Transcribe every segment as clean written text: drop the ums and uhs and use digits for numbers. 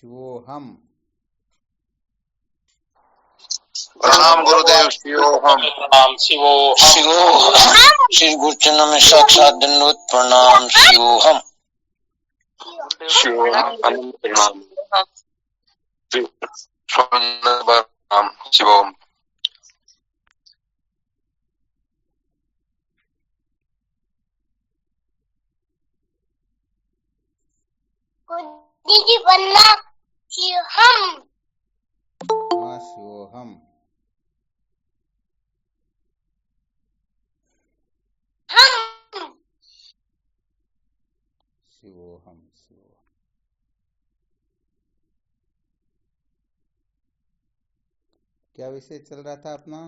शिवोहम। प्रणाम गुरुदेव। शिवोहम। प्रणाम शिवोहम। श्री गुरुचरणों में साक्षात दंडवत प्रणाम। शिवोहम। शिवोहम प्रणाम। शिवोहम। जी बनना शिवोहम। हाँ शिवोहम। शिवोहम शिवोहम। क्या विषय चल रहा था अपना?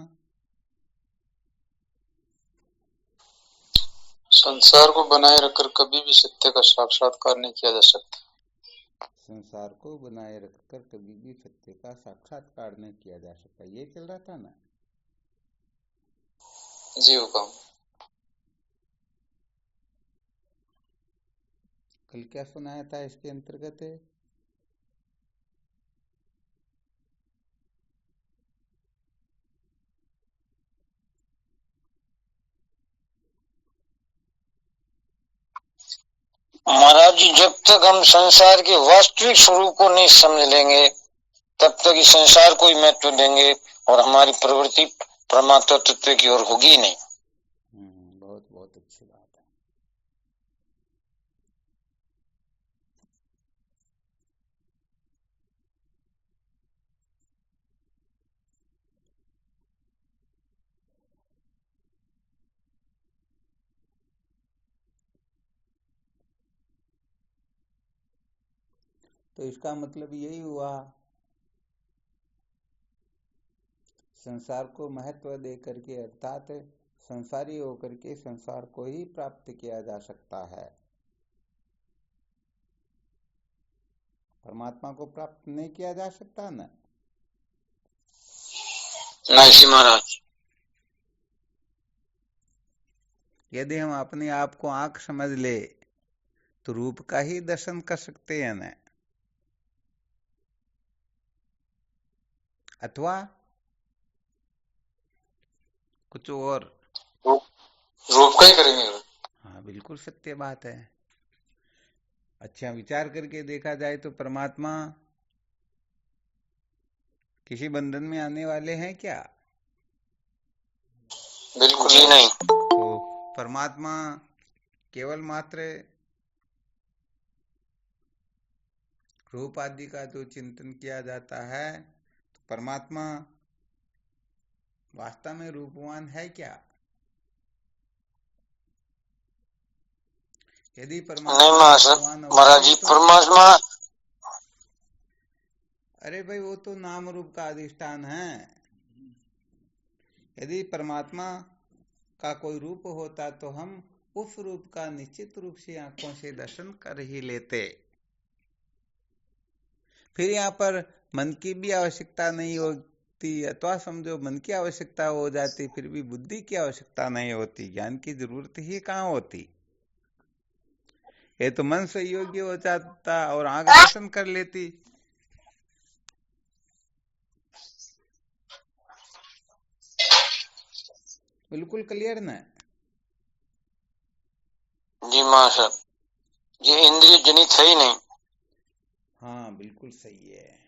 संसार को बनाए रखकर कभी भी सत्य का साक्षात्कार नहीं किया जा सकता। संसार को बनाए रखकर कभी भी सत्य का साक्षात्कार नहीं किया जा सकता, ये चल रहा था ना? जी हुक्म। कल क्या सुनाया था इसके अंतर्गत? महाराज जी, जब तक हम संसार के वास्तविक स्वरूप को नहीं समझ लेंगे तब तक इस संसार को ही महत्व देंगे और हमारी प्रवृत्ति परमात्मा तत्व की ओर होगी नहीं। बहुत बहुत अच्छी बात है। तो इसका मतलब यही हुआ, संसार को महत्व दे करके अर्थात संसारी होकर के संसार को ही प्राप्त किया जा सकता है, परमात्मा को प्राप्त नहीं किया जा सकता ना? नहीं महाराज। यदि हम अपने आप को आंख समझ ले तो रूप का ही दर्शन कर सकते हैं ना, अथवा कुछ और? रूप का ही करेंगे। हाँ बिल्कुल सत्य बात है। अच्छा विचार करके देखा जाए तो परमात्मा किसी बंधन में आने वाले हैं क्या? बिल्कुल ही नहीं। तो परमात्मा केवल मात्र रूप आदि का जो चिंतन किया जाता है, तो परमात्मा वास्तव में रूपवान है क्या? यदि परमात्मा रूपवान महाराज जी, तो परमात्मा, अरे भाई वो तो नाम रूप का अधिष्ठान है। यदि परमात्मा का कोई रूप होता तो हम उस रूप का निश्चित रूप से आंखों से दर्शन कर ही लेते। फिर यहाँ पर मन की भी आवश्यकता नहीं होती, अथवा समझो मन की आवश्यकता हो जाती फिर भी बुद्धि की आवश्यकता नहीं होती, ज्ञान की जरूरत ही कहाँ होती। ये तो मन से योग्य हो जाता और आंख दर्शन कर लेती। बिल्कुल क्लियर ना? जी महाराज, ये इंद्रिय जनित है ही नहीं। हाँ बिल्कुल सही है।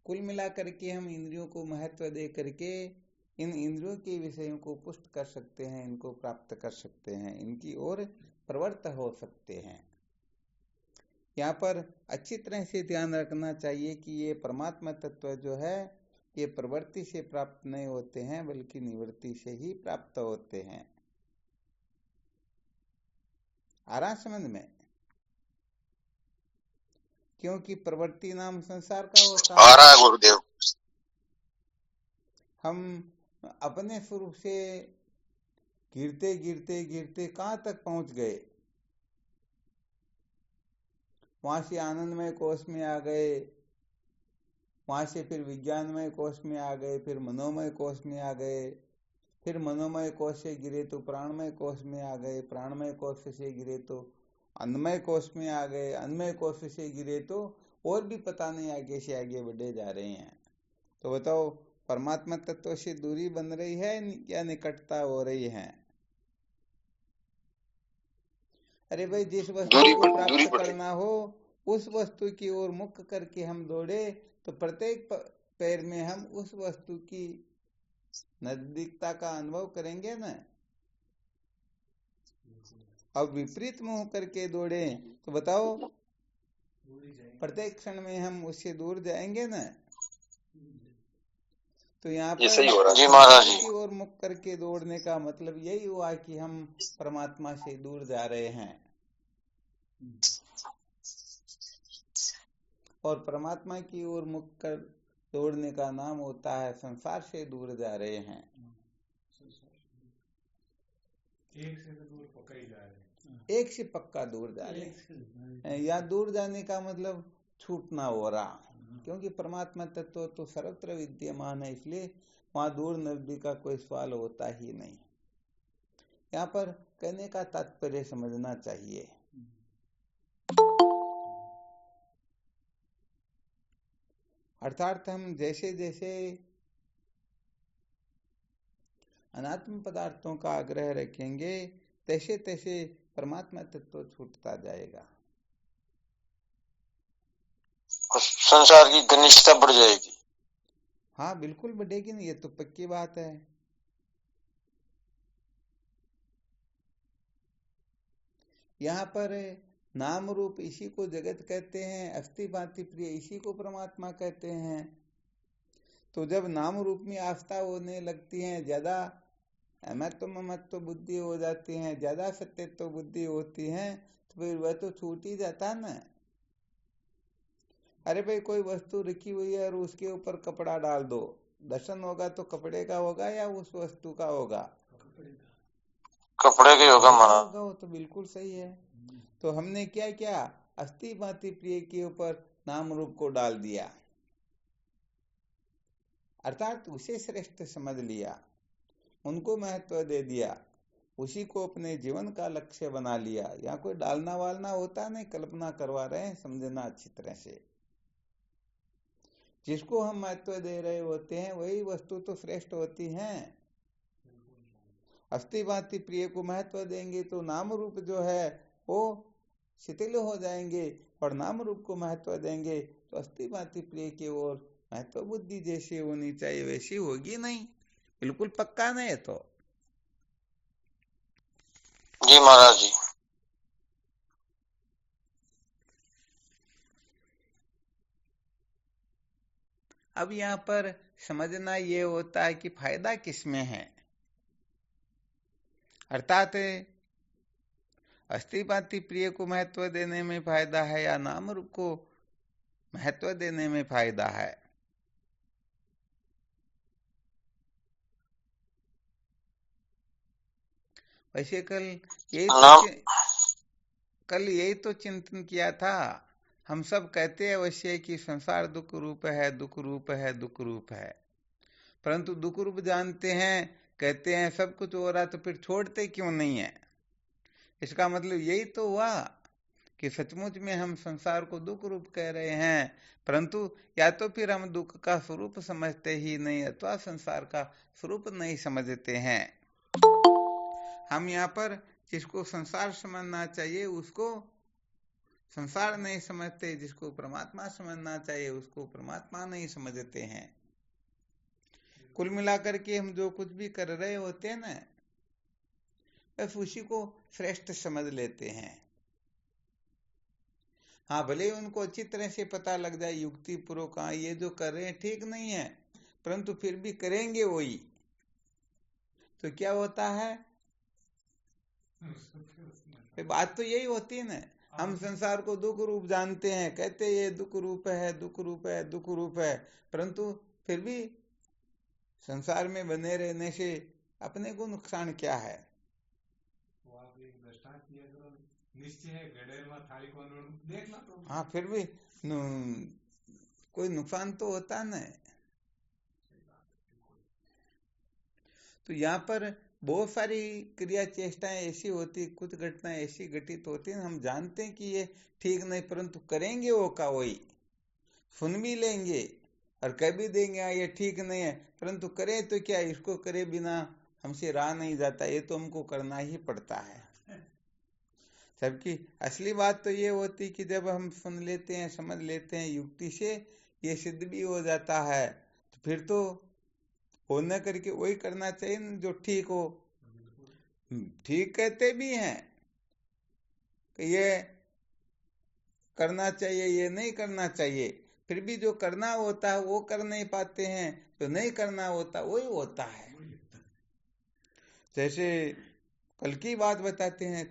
कुल मिलाकर के हम इंद्रियों को महत्व दे करके इन इंद्रियों के विषयों को पुष्ट कर सकते हैं, इनको प्राप्त कर सकते हैं, इनकी ओर प्रवृत्त हो सकते हैं। यहाँ पर अच्छी तरह से ध्यान रखना चाहिए कि ये परमात्मा तत्व जो है ये प्रवृत्ति से प्राप्त नहीं होते हैं बल्कि निवृत्ति से ही प्राप्त होते हैं। आ रहा समझ में? क्योंकि प्रवृत्ति नाम संसार का होता है। आ रहा है गुरुदेव। हम अपने स्वरूप से गिरते गिरते गिरते कहाँ तक पहुंच गए? वहां से आनंदमय कोश में आ गए, वहां से फिर विज्ञानमय कोश में आ गए, फिर मनोमय कोश में आ गए, फिर मनोमय कोश से गिरे तो प्राणमय कोश में आ गए, प्राणमय कोश से गिरे तो अन्नमय कोश में आ गए, अन्नमय कोश से गिरे तो और भी पता नहीं आगे से आगे बढ़े जा रहे हैं। तो बताओ, परमात्मा तत्व से दूरी बन रही है या निकटता हो रही है? अरे भाई, जिस वस्तु को प्राप्त करना हो उस वस्तु की ओर मुख करके हम दौड़े तो प्रत्येक पैर में हम उस वस्तु की नजदीकता का अनुभव करेंगे ना। अब विपरीत मुंह करके दौड़े तो बताओ, प्रत्येक क्षण में हम उससे दूर जाएंगे ना। तो यहाँ पर जी महाराज जी, की ओर मुख करके दौड़ने का मतलब यही हुआ कि हम परमात्मा से दूर जा रहे हैं, और परमात्मा की ओर मुख कर दौड़ने का नाम होता है संसार से दूर जा रहे हैं। एक से दूर पक्का ही जा रहे हैं, एक से पक्का दूर जा रहे हैं। या दूर जाने का मतलब छूटना हो रहा, क्योंकि परमात्मा तत्व तो सर्वत्र विद्यमान है, इसलिए वहां दूर नजदीक का कोई सवाल होता ही नहीं। यहाँ पर कहने का तात्पर्य समझना चाहिए। अर्थात हम जैसे जैसे अनात्म पदार्थों का आग्रह रखेंगे तैसे तैसे परमात्मा तत्व छूटता जाएगा, संसार की घनिष्ठता बढ़ जाएगी। हाँ बिल्कुल बढ़ेगी ना, ये तो पक्की बात है। यहाँ पर नाम रूप इसी को जगत कहते हैं, अस्थि भांति प्रिय इसी को परमात्मा कहते हैं। तो जब नाम रूप में आस्था होने लगती है, ज्यादा महत्व बुद्धि हो जाती है, ज्यादा सत्यत्व बुद्धि होती है, तो फिर वह तो छूट ही जाता ना। अरे भाई, कोई वस्तु रखी हुई है और उसके ऊपर कपड़ा डाल दो, दर्शन होगा तो कपड़े का होगा या उस वस्तु का होगा? कपड़े का होगा महाराज। वो तो बिल्कुल सही है। तो हमने क्या किया, अस्थि भांति प्रिय के ऊपर नाम रूप को डाल दिया, अर्थात उसे श्रेष्ठ समझ लिया, उनको महत्व दे दिया, उसी को अपने जीवन का लक्ष्य बना लिया। यहाँ कोई डालना वालना होता नहीं, कल्पना करवा रहे हैं, समझना अच्छी तरह से। जिसको हम महत्व दे रहे होते हैं वही वस्तु तो श्रेष्ठ होती है। अस्थि भांति प्रिय को महत्व देंगे तो नाम रूप जो है वो शिथिल हो जाएंगे, और नाम रूप को महत्व देंगे तो अस्थि भांति प्रिय की ओर महत्व बुद्धि जैसी होनी चाहिए वैसी होगी नहीं, बिल्कुल पक्का नहीं। तो जी महाराज जी, अब यहाँ पर समझना ये होता है कि फायदा किसमें है, अर्थात अस्थि भांति प्रिय को महत्व देने में फायदा है या नाम रूप को महत्व देने में फायदा है। वैसे कल यही तो चिंतन किया था। हम सब कहते हैं वैसे कि संसार दुख रूप है, दुख रूप है, दुख रूप है, परंतु दुख रूप जानते हैं, कहते हैं सब कुछ हो रहा, तो फिर छोड़ते क्यों नहीं है? इसका मतलब यही तो हुआ कि सचमुच में हम संसार को दुख रूप कह रहे हैं, परंतु या तो फिर हम दुख का स्वरूप समझते ही नहीं अथवा संसार का स्वरूप नहीं समझते हैं। हम यहाँ पर जिसको संसार समझना चाहिए उसको संसार नहीं समझते, जिसको परमात्मा समझना चाहिए उसको परमात्मा नहीं समझते हैं। कुल मिलाकर के हम जो कुछ भी कर रहे होते हैं ना, बस उसी को श्रेष्ठ समझ लेते हैं। हाँ, भले उनको अच्छी तरह से पता लग जाए युक्ति पूर्वक, हाँ ये जो कर रहे हैं ठीक नहीं है, परंतु फिर भी करेंगे वही। तो क्या होता है, बात तो यही होती है ना। हम संसार को दुख रूप जानते हैं, कहते ये दुख रूप है, दुख रूप है, दुख रूप है, परंतु फिर भी संसार में बने रहने से अपने को नुकसान क्या है? हाँ, फिर भी कोई नुकसान तो होता न। तो यहाँ पर बहुत सारी क्रिया चेष्टाएं ऐसी होती, कुछ घटनाएं ऐसी घटित होती हैं, हम जानते हैं कि ये ठीक नहीं, परंतु करेंगे वो का वही। सुन भी लेंगे और कह भी देंगे हाँ ये ठीक नहीं है, परंतु करें तो क्या, इसको करे बिना हमसे रहा नहीं जाता, ये तो हमको करना ही पड़ता है। जबकि असली बात तो ये होती कि जब हम सुन लेते हैं, समझ लेते हैं, युक्ति से ये सिद्ध भी हो जाता है, तो फिर तो हो न करके वही करना चाहिए न जो ठीक हो। ठीक कहते भी हैं कि ये करना चाहिए, ये नहीं करना चाहिए, फिर भी जो करना होता है वो कर नहीं पाते हैं, जो नहीं करना होता वही होता है। जैसे कल की बात बताते हैं,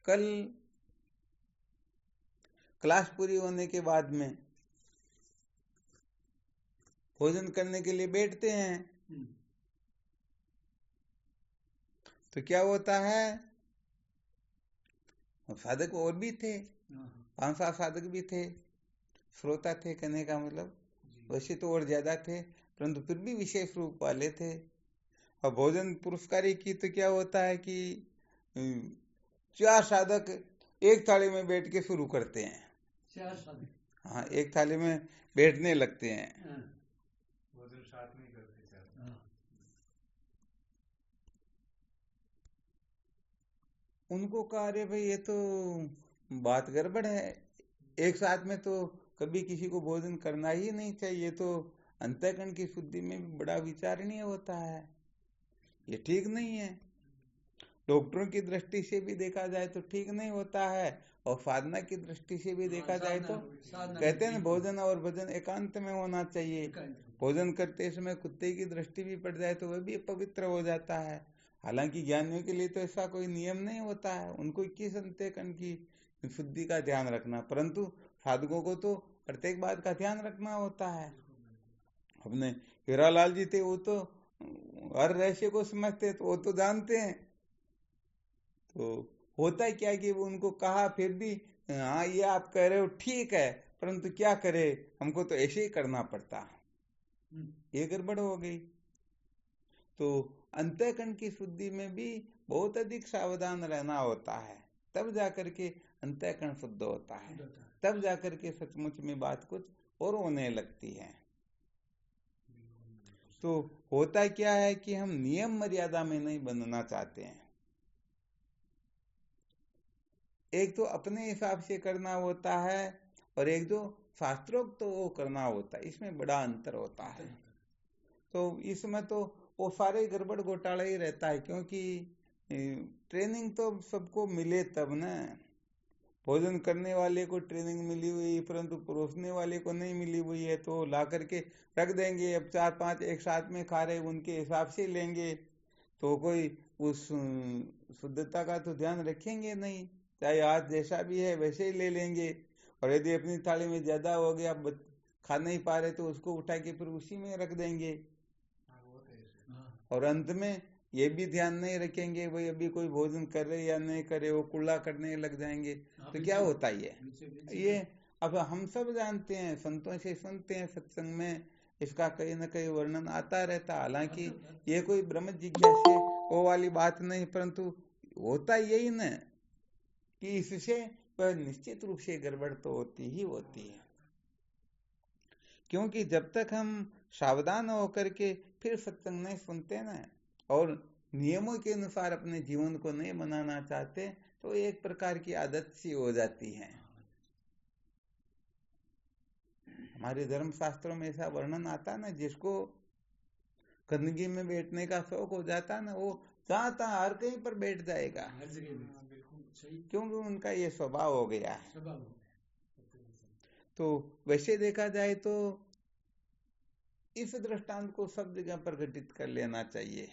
कल क्लास पूरी होने के बाद में भोजन करने के लिए बैठते हैं, तो क्या होता है, साधक और भी थे, 5-7 साधक भी थे, श्रोता थे, कहने का मतलब वैसे तो और ज्यादा थे, परंतु फिर भी विशेष रूप वाले थे। और भोजन पुरस्कारी की तो क्या होता है कि 4 साधक एक थाली में बैठ के शुरू करते हैं। 4 साधक, हाँ, एक थाली में बैठने लगते हैं। भोजन साथ में करते हैं। उनको कहा अरे भाई ये तो बात गड़बड़ है, एक साथ में तो कभी किसी को भोजन करना ही नहीं चाहिए, तो अंतःकरण की शुद्धि में भी बड़ा विचारणीय होता है, ये ठीक नहीं है। डॉक्टरों की दृष्टि से भी देखा जाए तो ठीक नहीं होता है, और साधना की दृष्टि से भी देखा जाए तो कहते हैं भोजन और भजन एकांत में होना चाहिए। भोजन करते समय कुत्ते की दृष्टि भी पड़ जाए तो वह भी पवित्र हो जाता है। हालांकि ज्ञानियों के लिए तो ऐसा कोई नियम नहीं होता है, उनको 21 अंतःकरण की शुद्धि का ध्यान रखना, परंतु साधकों को तो प्रत्येक बात का ध्यान रखना होता है। अपने हीरालाल जी थे, वो तो हर रहस्य को समझते, तो वो तो जानते हैं। तो होता क्या कि वो उनको कहा, फिर भी हाँ ये आप कह रहे हो ठीक है, परंतु क्या करे, हमको तो ऐसे ही करना पड़ता, ये गड़बड़ हो गई। तो अंतःकरण की शुद्धि में भी बहुत अधिक सावधान रहना होता है, तब जाकर के अंतःकरण शुद्ध होता है, तब जाकर के सचमुच में बात कुछ और होने लगती है। तो होता क्या है कि हम नियम मर्यादा में नहीं बनना चाहते हैं, एक तो अपने हिसाब से करना होता है और एक जो शास्त्रोक्त तो वो करना होता है, इसमें बड़ा अंतर होता है। तो इसमें तो वो सारे गड़बड़ घोटाला ही रहता है, क्योंकि ट्रेनिंग तो सबको मिले तब न, भोजन करने वाले को ट्रेनिंग मिली हुई परंतु परोसने वाले को नहीं मिली हुई है, तो ला करके रख देंगे, अब 4-5 एक साथ में खा रहे, उनके हिसाब से लेंगे, तो कोई उस शुद्धता का तो ध्यान रखेंगे नहीं, चाहे आज जैसा भी है वैसे ही ले लेंगे। और यदि अपनी थाली में ज्यादा हो गया, खा नहीं पा रहे, तो उसको उठा के फिर उसी में रख देंगे, और अंत में ये भी ध्यान नहीं रखेंगे भाई अभी कोई भोजन कर रहे या नहीं करे, वो कुल्ला करने लग जाएंगे। तो क्या होता है ये अब हम सब जानते हैं, संतों से सुनते हैं, सत्संग में इसका कहीं न कहीं वर्णन आता रहता, हालांकि ये कोई ब्रह्म जिज्ञासा वो वाली बात नहीं, परंतु होता यही न कि इससे पर निश्चित रूप से गड़बड़ तो होती ही होती है, क्योंकि जब तक हम सावधान होकर के फिर सत्संग नहीं सुनते ना और नियमों के अनुसार अपने जीवन को नहीं बनाना चाहते, तो एक प्रकार की आदत सी हो जाती है। हमारे धर्म शास्त्रों में ऐसा वर्णन आता ना, जिसको गंदगी में बैठने का शौक हो जाता ना, वो जहां तहां हर कहीं पर बैठ जाएगा, क्योंकि उनका ये स्वभाव हो गया है। तो वैसे देखा जाए तो इस दृष्टांत को सब जगह पर घटित कर लेना चाहिए।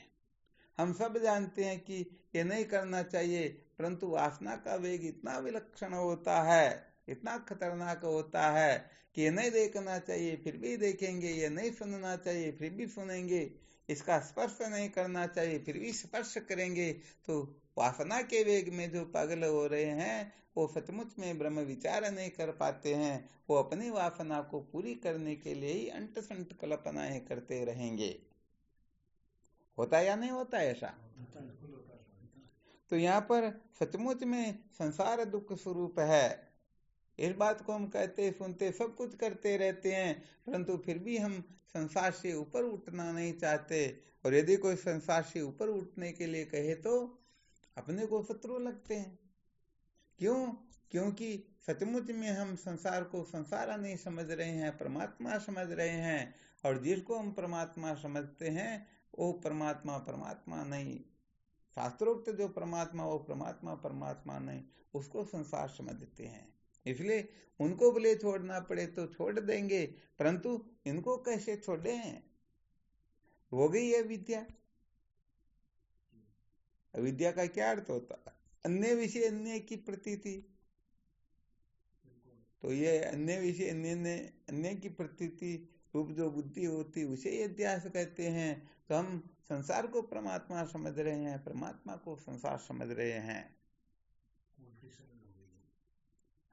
हम सब जानते हैं कि ये नहीं करना चाहिए, परंतु वासना का वेग इतना विलक्षण होता है, इतना खतरनाक होता है कि ये नहीं देखना चाहिए फिर भी देखेंगे, ये नहीं सुनना चाहिए फिर भी सुनेंगे, इसका स्पर्श नहीं करना चाहिए फिर भी स्पर्श करेंगे। तो वासना के वेग में जो पागल हो रहे हैं, वो सचमुच में ब्रह्म विचार नहीं कर पाते हैं, वो अपनी वासना को पूरी करने के लिए ही अंट संट कल्पनाएं करते रहेंगे। होता या नहीं होता ऐसा? तो यहाँ पर सचमुच में संसार दुख स्वरूप है, इस बात को हम कहते सुनते सब कुछ करते रहते हैं, परंतु फिर भी हम संसार से ऊपर उठना नहीं चाहते। और यदि कोई संसार से ऊपर उठने के लिए कहे तो अपने को शत्रु लगते हैं। क्यों? क्योंकि सचमुच में हम संसार को संसार नहीं समझ रहे हैं, परमात्मा समझ रहे हैं। और जिसको हम परमात्मा समझते हैं वो परमात्मा परमात्मा नहीं, शास्त्रोक्त जो परमात्मा वो परमात्मा परमात्मा नहीं, उसको संसार समझते हैं। इसलिए उनको भले छोड़ना पड़े तो छोड़ देंगे, परंतु इनको कैसे छोड़े? हो गई है विद्या। अविद्या का क्या अर्थ होता है? अन्य विषय अन्य की प्रतीति। तो ये अन्य विषय अन्य की प्रतीति रूप जो बुद्धि होती उसे अध्यास कहते हैं। तो हम संसार को परमात्मा समझ रहे हैं, परमात्मा को संसार समझ रहे हैं।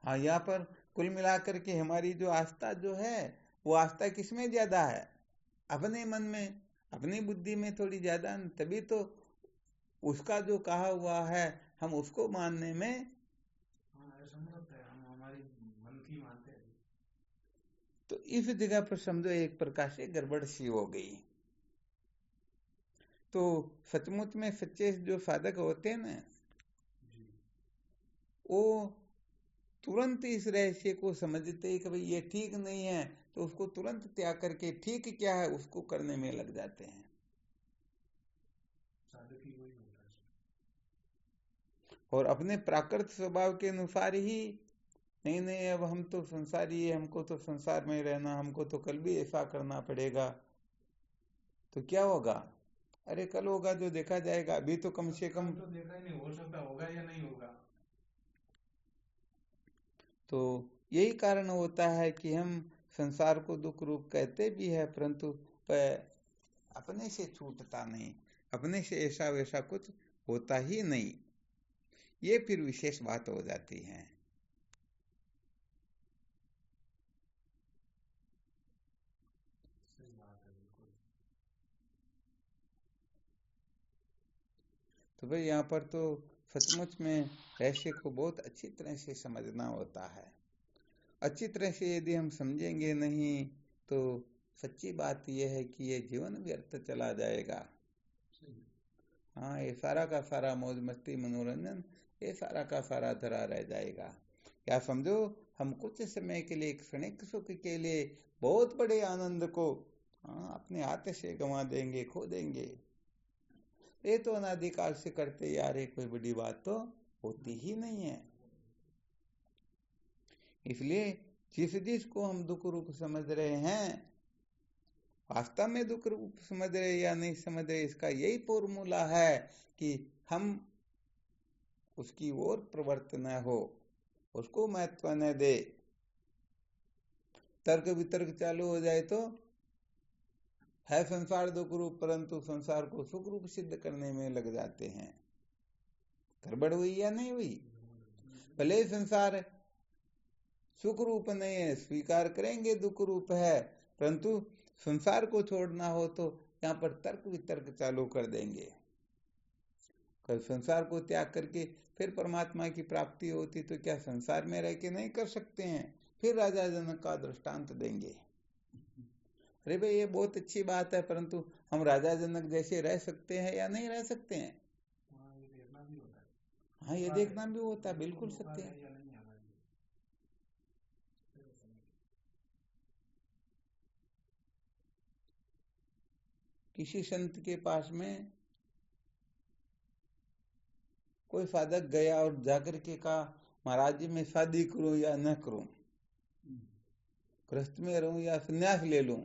हाँ, यहाँ पर कुल मिलाकर के हमारी जो आस्था जो है वो आस्था किसमें ज्यादा है? अपने मन में, अपनी बुद्धि में थोड़ी ज्यादा। तभी तो उसका जो कहा हुआ है हम उसको मानने में तो इस जगह पर समझो एक प्रकार से गड़बड़ सी हो गई। तो सचमुच में सच्चे जो साधक होते हैं ना, वो तुरंत इस रहस्य को समझते ही कि भाई ये ठीक नहीं है, तो उसको तुरंत त्याग करके ठीक क्या है उसको करने में लग जाते हैं। और अपने प्राकृत स्वभाव के अनुसार ही नहीं अब हम तो संसारी है, हमको तो संसार में रहना, हमको तो कल भी ऐसा करना पड़ेगा। तो क्या होगा? अरे कल होगा जो देखा जाएगा, अभी तो कम से कम तो देखा ही नहीं, हो सकता होगा या नहीं होगा। तो यही कारण होता है कि हम संसार को दुख रूप कहते भी है, परंतु अपने से छूटता नहीं, अपने से ऐसा वैसा कुछ होता ही नहीं। ये फिर विशेष बात हो जाती है। तो भाई यहाँ पर तो सचमुच में रहस्य को बहुत अच्छी तरह से समझना होता है। अच्छी तरह से यदि हम समझेंगे नहीं तो सच्ची बात यह है कि ये जीवन व्यर्थ चला जाएगा। हाँ, ये सारा का सारा मौज मस्ती मनोरंजन ये सारा का सारा धरा रह जाएगा। क्या समझो, हम कुछ समय के लिए, क्षणिक सुख के लिए बहुत बड़े आनंद को अपने हाथ से गंवा देंगे, खो देंगे। ये तो अनादिकाल से करते आ रहे, कोई बड़ी बात तो होती ही नहीं है। इसलिए जिस को हम दुख रूप समझ रहे हैं, वास्तव में दुख रूप समझ रहे या नहीं समझ रहे, इसका यही फॉर्मूला है कि हम उसकी ओर प्रवृत्त न हो, उसको महत्व न दे। तर्क वितर्क चालू हो जाए तो है संसार दुख रूप, परंतु संसार को सुख रूप सिद्ध करने में लग जाते हैं। गड़बड़ हुई या नहीं हुई? भले संसार सुख रूप नहीं है, स्वीकार करेंगे दुख रूप है, परंतु संसार को छोड़ना हो तो यहाँ पर तर्क वितर्क चालू कर देंगे। कल संसार को त्याग करके फिर परमात्मा की प्राप्ति होती तो क्या संसार में रह के नहीं कर सकते हैं? फिर राजा जनक का दृष्टांत देंगे। अरे भाई ये बहुत अच्छी बात है, परंतु हम राजा जनक जैसे रह सकते हैं या नहीं रह सकते हैं? हाँ, ये देखना भी होता है, बिल्कुल सत्य है। किसी संत के पास में कोई साधक गया और जाकर के कहा, महाराज जी मैं शादी करूं या न करूं, गृहस्थ में रहूं या संन्यास ले लूं।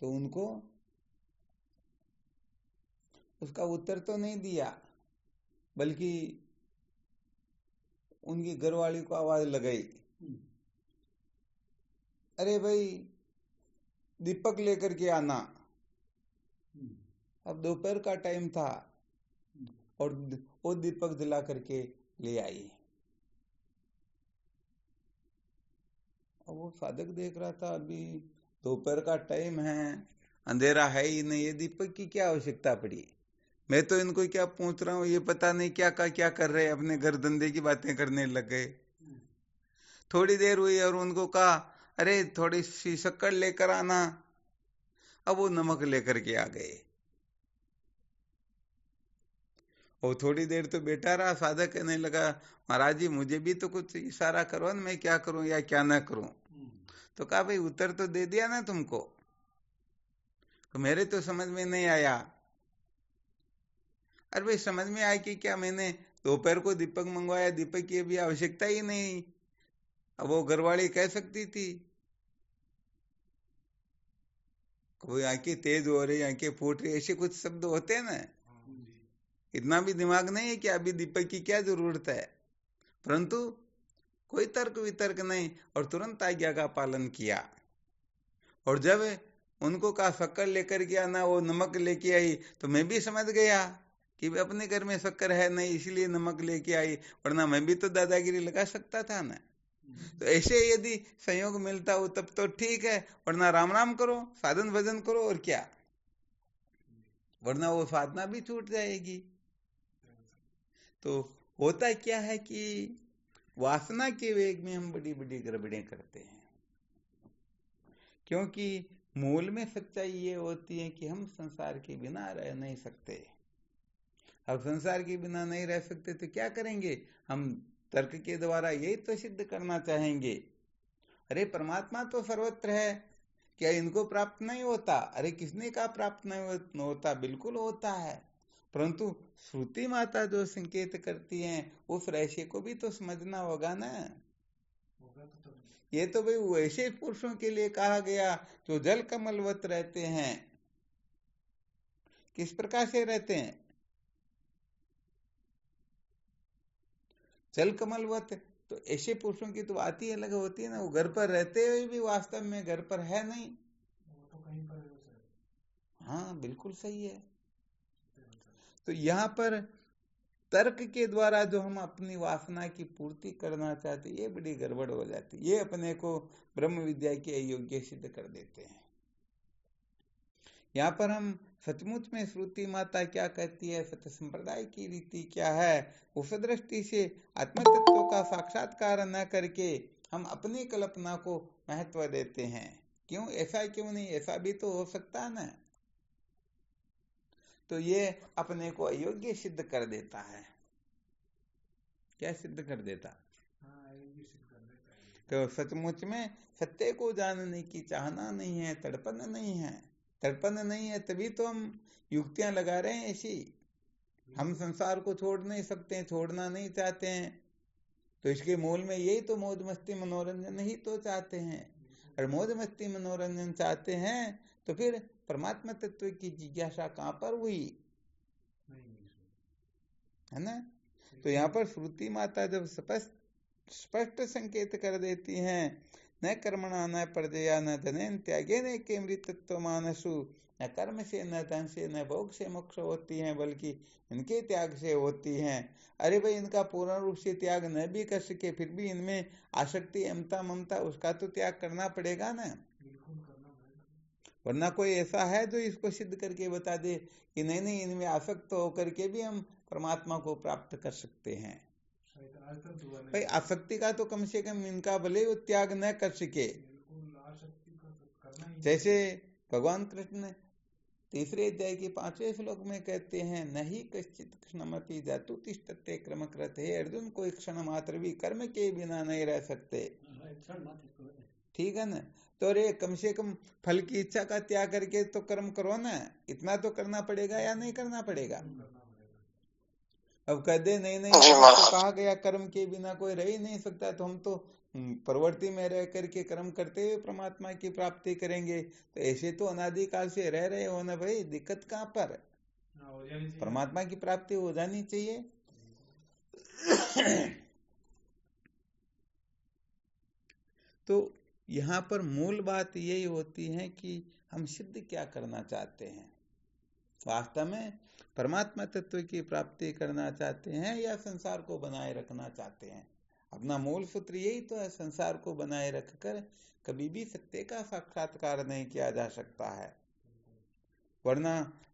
तो उनको उसका उत्तर तो नहीं दिया, बल्कि उनकी घरवाली को आवाज लगाई, अरे भाई दीपक लेकर के आना। अब दोपहर का टाइम था और वो दीपक जला करके ले आई। और वो साधक देख रहा था अभी दोपहर का टाइम है, अंधेरा है ही नहीं, ये दीपक की क्या आवश्यकता पड़ी। मैं तो इनको क्या पूछ रहा हूँ, ये पता नहीं क्या का क्या कर रहे, अपने घर धंधे की बातें करने लग गए। थोड़ी देर हुई और उनको कहा अरे थोड़ी सी शक्कर लेकर आना, अब वो नमक लेकर के आ गए। और थोड़ी देर तो बैठा रहा, साधक कहने लगा महाराज जी मुझे भी तो कुछ इशारा करो ना, मैं क्या करूं या क्या ना करूं। तो कहा भाई उत्तर तो दे दिया ना तुमको, तो मेरे तो समझ में नहीं आया। अरे भाई समझ में आया कि क्या, मैंने दोपहर को दीपक मंगवाया, दीपक की अभी आवश्यकता ही नहीं। अब वो घरवाली कह सकती थी कोई आंखें तेज हो रही, आंखें फूट रही, ऐसे कुछ शब्द होते हैं ना। इतना भी दिमाग नहीं है कि अभी दीपक की क्या जरूरत है, परंतु कोई तर्क वितर्क नहीं और तुरंत आज्ञा का पालन किया। और जब उनको कहा शक्कर लेकर के आना, वो नमक लेके आई, तो मैं भी समझ गया कि अपने घर में शक्कर है नहीं इसलिए नमक लेके आई, वरना मैं भी तो दादागिरी लगा सकता था ना। तो ऐसे यदि संयोग मिलता हो तब तो ठीक है, वरना राम राम करो, साधन भजन करो और क्या, वरना वो साधना भी छूट जाएगी। तो होता क्या है कि वासना के वेग में हम बड़ी बड़ी गड़बड़ें करते हैं, क्योंकि मूल में सच्चाई ये होती है कि हम संसार के बिना रह नहीं सकते। अब संसार के बिना नहीं रह सकते तो क्या करेंगे, हम तर्क के द्वारा यही तो सिद्ध करना चाहेंगे, अरे परमात्मा तो सर्वत्र है, क्या इनको प्राप्त नहीं होता? अरे किसने कहा प्राप्त नहीं होता, बिल्कुल होता है, परंतु श्रुति माता जो संकेत करती हैं उस रहस्य को भी तो समझना होगा ना। ये तो भाई वैसे पुरुषों के लिए कहा गया जो जल कमलवत रहते हैं। किस प्रकार से रहते हैं? जल कमलवत, तो ऐसे पुरुषों की तो बात ही अलग होती है ना, वो घर पर रहते हुए भी वास्तव में घर पर है नहीं। तो कहीं पर है। हाँ बिल्कुल सही है। तो यहाँ पर तर्क के द्वारा जो हम अपनी वासना की पूर्ति करना चाहते, ये बड़ी गड़बड़ हो जाती, ये अपने को ब्रह्म विद्या के अयोग्य सिद्ध कर देते हैं। यहाँ पर हम सचमुच में श्रुति माता क्या कहती है, सत्य संप्रदाय की रीति क्या है, उस दृष्टि से आत्म तत्व का साक्षात्कार न करके हम अपनी कल्पना को महत्व देते हैं। क्यों, ऐसा क्यों नहीं, ऐसा भी तो हो सकता है ना। तो ये अपने को अयोग्य सिद्ध कर देता है। क्या सिद्ध कर देता? तो सचमुच में सत्य को जानने की चाहना नहीं है, तड़पन नहीं है। तड़पन नहीं है तभी तो हम युक्तियां लगा रहे हैं ऐसी। हम संसार को छोड़ नहीं सकते, छोड़ना नहीं चाहते हैं, तो इसके मूल में यही तो मौज मस्ती मनोरंजन ही तो चाहते हैं। और मौज मस्ती मनोरंजन चाहते हैं तो फिर परमात्मा तत्व की जिज्ञासा कहां पर हुई, है ना। तो यहाँ पर श्रुति माता जब स्पष्ट संकेत कर देती हैं, न कर्मणा न प्रजया न धनेन त्यागे न के मृतत्व मानसु, न कर्म से न धन से न भोग से मोक्ष होती हैं, बल्कि इनके त्याग से होती हैं। अरे भाई इनका पूर्ण रूप से त्याग न भी कर सके फिर भी इनमें आसक्ति अमता ममता उसका तो त्याग करना पड़ेगा ना। वरना कोई ऐसा है जो इसको सिद्ध करके बता दे कि नहीं नहीं इनमें आसक्त होकर के भी हम परमात्मा को प्राप्त कर सकते हैं। भाई आसक्ति का तो कम से कम इनका भले वो त्याग न कर सके। जैसे भगवान कृष्ण तीसरे अध्याय के 5वें श्लोक में कहते हैं, नहीं कश्चित क्षणमति जातु तिष्ठते क्रम कृत, हे अर्जुन कोई क्षण मात्र भी कर्म के बिना नहीं रह सकते। ठीक है ना। तो रे कम से कम फल की इच्छा का त्याग करके तो कर्म करो ना, इतना तो करना पड़ेगा या नहीं करना पड़ेगा। अब कह दे नहीं नहीं तो कहा गया कर्म के बिना कोई रह ही नहीं सकता, तो हम तो प्रवृत्ति में रह करके कर्म करते हुए परमात्मा की प्राप्ति करेंगे। तो ऐसे तो अनादिकाल से रह रहे हो ना भाई, दिक्कत कहाँ पर, परमात्मा की प्राप्ति हो जानी चाहिए। तो यहाँ पर मूल बात यही होती है कि हम सिद्ध क्या करना चाहते हैं, वास्तव में परमात्मा तत्व की प्राप्ति करना चाहते हैं या संसार को बनाए रखना चाहते हैं। अपना मूल सूत्र यही तो है, संसार को बनाए रखकर कभी भी सत्य का साक्षात्कार नहीं किया जा सकता है। वरना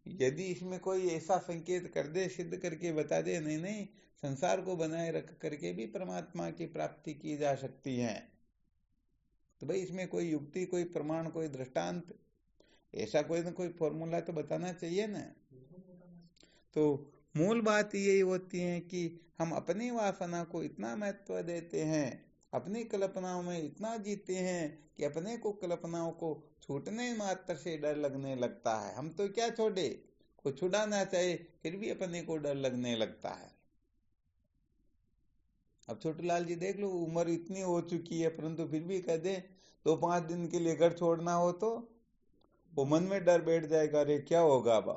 यदि इसमें कोई ऐसा संकेत कर दे, सिद्ध करके बता दे नहीं नहीं संसार को बनाए रख करके भी परमात्मा की प्राप्ति की जा सकती है, तो भाई इसमें कोई युक्ति, कोई प्रमाण, कोई दृष्टांत, ऐसा कोई ना कोई फॉर्मूला तो बताना चाहिए ना। तो मूल बात यही होती है कि हम अपनी वासना को इतना महत्व देते हैं, अपनी कल्पनाओं में इतना जीते हैं कि अपने को कल्पनाओं को छूटने मात्र से डर लगने लगता है। हम तो क्या छोड़े, कोई छुड़ाना चाहे फिर भी अपने को डर लगने लगता है। अब छोटूलाल जी देख लो, उम्र इतनी हो चुकी है परंतु फिर भी कह दे 2-5 दिन के लिए घर छोड़ना हो तो वो मन में डर बैठ जाएगा, अरे क्या होगा बा।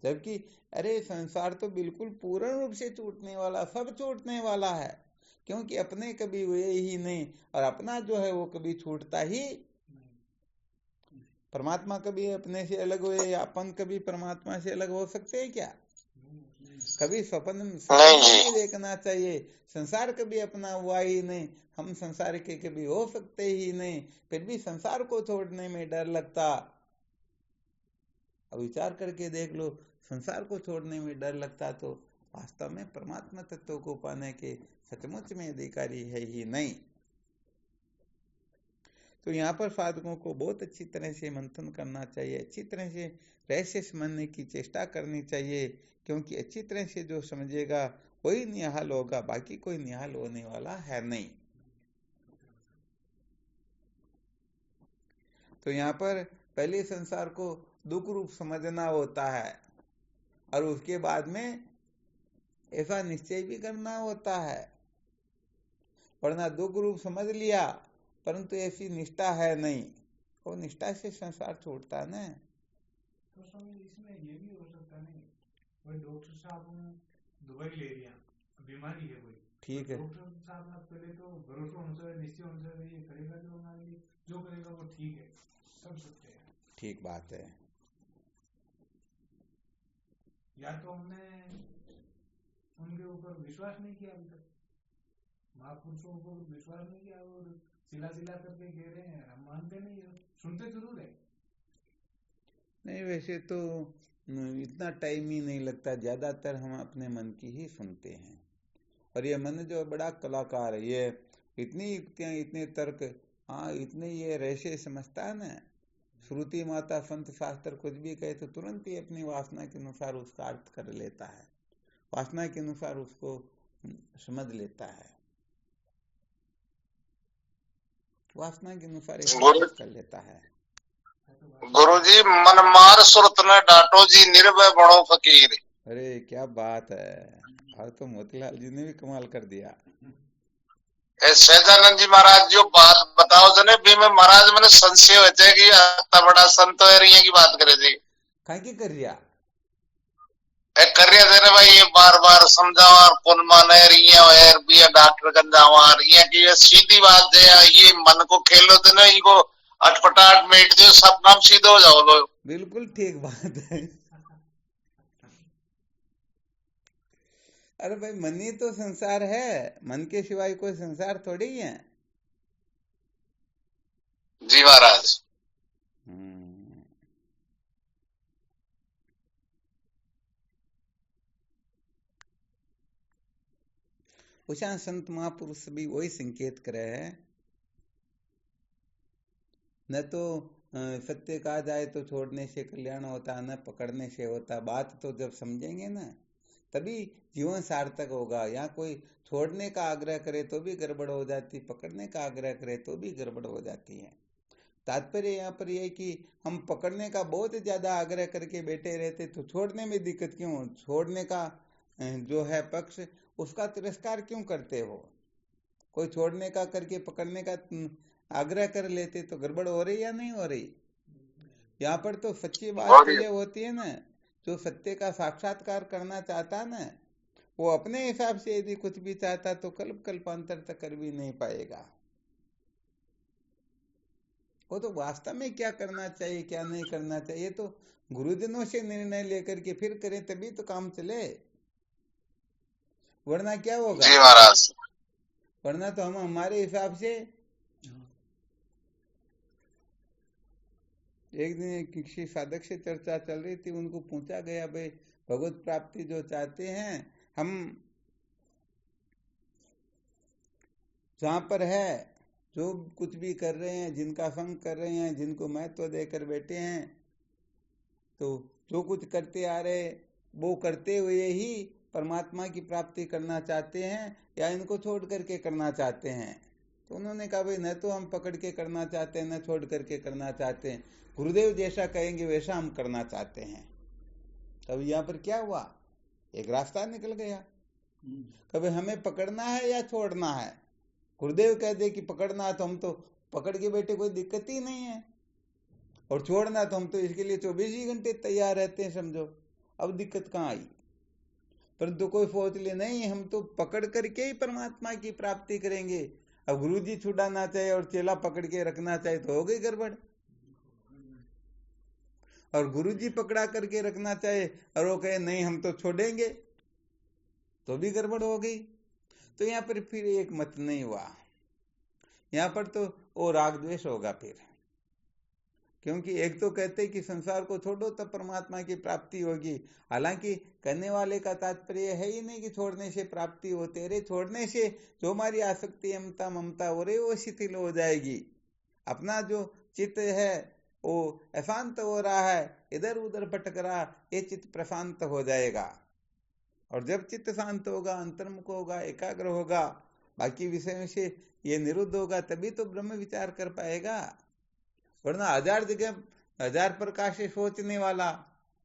जबकि अरे संसार तो बिल्कुल पूर्ण रूप से छूटने वाला, सब छूटने वाला है, क्योंकि अपने कभी हुए ही नहीं और अपना जो है वो कभी छूटता ही। परमात्मा कभी अपने से अलग हुए या अपन कभी परमात्मा से अलग हो सकते हैं क्या? कभी स्वप्न नहीं देखना चाहिए। संसार कभी अपना हुआ ही नहीं, हम संसार के कभी हो सकते ही नहीं, फिर भी संसार को छोड़ने में डर लगता। अब विचार करके देख लो, संसार को छोड़ने में डर लगता तो वास्तव में परमात्मा तत्व को पाने के सचमुच में अधिकारी है ही नहीं। तो यहाँ पर साधकों को बहुत अच्छी तरह से मंथन करना चाहिए, अच्छी तरह से रहस्य समझने की चेष्टा करनी चाहिए, क्योंकि अच्छी तरह से जो समझेगा वही निहाल होगा, बाकी कोई निहाल होने वाला है नहीं। तो यहाँ पर पहले संसार को दुख रूप समझना होता है और उसके बाद में ऐसा निश्चय भी करना होता है, वरना दुख रूप समझ लिया परंतु ऐसी निष्ठा है नहीं, वो निष्ठा से संसार छोड़ता है ना। तो स्वामी इसमें ये भी हो सकता नहीं, कोई डॉक्टर साहब दवाई ले लिया, बीमारी है कोई, ठीक है, डॉक्टर साहब ने पहले तो भरोसा होना चाहिए, निश्चय होना चाहिए, ये करेगा जो हमारे लिए जो करेगा वो ठीक है, सब सत्य है। ठीक बात है। या तो हमने उनके ऊपर विश्वास नहीं किया, अभी तक महापुरुषों को विश्वास नहीं किया और सिला सिला करके कह रहे हैं, हम मानते नहीं है, सुनते जरूर है। नहीं वैसे तो इतना टाइम ही नहीं लगता, ज्यादातर हम अपने मन की ही सुनते हैं। और ये मन जो बड़ा कलाकार है, ये इतनी युक्तियां, इतने तर्क, हाँ इतने ये रहस्य समझता है ना। श्रुति माता संत शास्त्र कुछ भी कहे तो तुरंत ही अपनी वासना के अनुसार उसका अर्थ कर लेता है, वासना के अनुसार उसको समझ लेता है, वासना के अनुसार कर लेता है। गुरु जी मन मार सुरत न डांटो जी, निर्भय बड़ो फकीर। अरे क्या बात है, आज तो मोतीलाल जी ने भी कमाल कर दिया। सहजानंद जी महाराज जो बात बताओ जने भी में महाराज मैंने संशय हो जाए कि इतना बड़ा संत है रिया की बात करे जी, कहीं की कर रिया कर रिया थे भाई, ये बार बार समझावा कौन माने रिया है बिया डॉक्टर गंजावा रिया की ये सीधी बात है, ये मन को खेलो थे ना, इनको अटपटाट मेट दो, सब काम सीधे हो जाओ लो। बिल्कुल ठीक बात है। अरे भाई मन ही तो संसार है, मन के सिवाय कोई संसार थोड़ी है। जी महाराज। उषा संत महापुरुष भी वही संकेत करे है, न तो सत्य कहा जाए तो छोड़ने से कल्याण होता, न पकड़ने से होता। बात तो जब समझेंगे ना तभी जीवन सार्थक होगा। यहाँ कोई छोड़ने का आग्रह करे तो भी गड़बड़ हो जाती, पकड़ने का आग्रह करे तो भी गड़बड़ हो जाती है। तात्पर्य यहाँ पर यह कि हम पकड़ने का बहुत ज्यादा आग्रह करके बैठे रहते तो छोड़ने में दिक्कत क्यों, छोड़ने का जो है पक्ष उसका तिरस्कार क्यों करते हो। कोई छोड़ने का करके पकड़ने का आग्रह कर लेते तो गड़बड़ हो रही या नहीं हो रही। यहाँ पर तो सच्ची बात तो ये होती है ना, जो सत्य का साक्षात्कार करना चाहता है ना, वो अपने हिसाब से यदि कुछ भी चाहता तो कल्प कल्पांतर तक कर भी नहीं पाएगा। वो तो वास्तव में क्या करना चाहिए क्या नहीं करना चाहिए तो गुरुजनों से निर्णय लेकर के फिर करें, तभी तो काम चले, वरना क्या होगा। जी महाराज। वरना तो हम हमारे हिसाब से एक दिन किसी साधक से चर्चा चल रही थी, उनको पूछा गया, भाई भगवत प्राप्ति जो चाहते हैं हम, जहाँ पर है जो कुछ भी कर रहे हैं, जिनका संग कर रहे हैं, जिनको महत्व देकर बैठे हैं, तो जो कुछ करते आ रहे वो करते हुए ही परमात्मा की प्राप्ति करना चाहते हैं या इनको छोड़ करके करना चाहते हैं। तो उन्होंने कहा, भाई न तो हम पकड़ के करना चाहते हैं, न छोड़ करके करना चाहते हैं, गुरुदेव जैसा कहेंगे वैसा हम करना चाहते हैं। तब यहाँ पर क्या हुआ, एक रास्ता निकल गया। कभी हमें पकड़ना है या छोड़ना है। गुरुदेव कह दे कि पकड़ना, तो हम तो पकड़ के बैठे, कोई दिक्कत ही नहीं है, और छोड़ना तो हम तो इसके लिए 24 ही घंटे तैयार रहते हैं, समझो। अब दिक्कत कहाँ आई। परंतु कोई सोच ले, नहीं हम तो पकड़ करके ही परमात्मा की प्राप्ति करेंगे। अब गुरु जी छुड़ाना चाहे और चेला पकड़ के रखना चाहे तो हो गई गड़बड़, और गुरु जी पकड़ा करके रखना चाहे और वो कहे नहीं हम तो छोड़ेंगे, तो भी गड़बड़ हो गई। तो यहाँ पर फिर एक मत नहीं हुआ, यहाँ पर तो वो राग द्वेष होगा फिर। क्योंकि एक तो कहते कि संसार को छोड़ो तब परमात्मा की प्राप्ति होगी, हालांकि करने वाले का तात्पर्य है ही नहीं कि छोड़ने से प्राप्ति होती है। छोड़ने से जो हमारी आसक्ति ममता ममता हो रही वो शिथिल हो जाएगी। अपना जो चित्त है वो अशांत हो रहा है, इधर उधर भटक रहा, ये चित्त प्रशांत हो जाएगा। और जब चित्त शांत होगा, अंतर्मुख होगा, एकाग्र होगा, बाकी विषयों से ये निरुद्ध होगा, तभी तो ब्रह्म विचार कर पाएगा। वरना 1000 जगह 1000 प्रकार से सोचने वाला,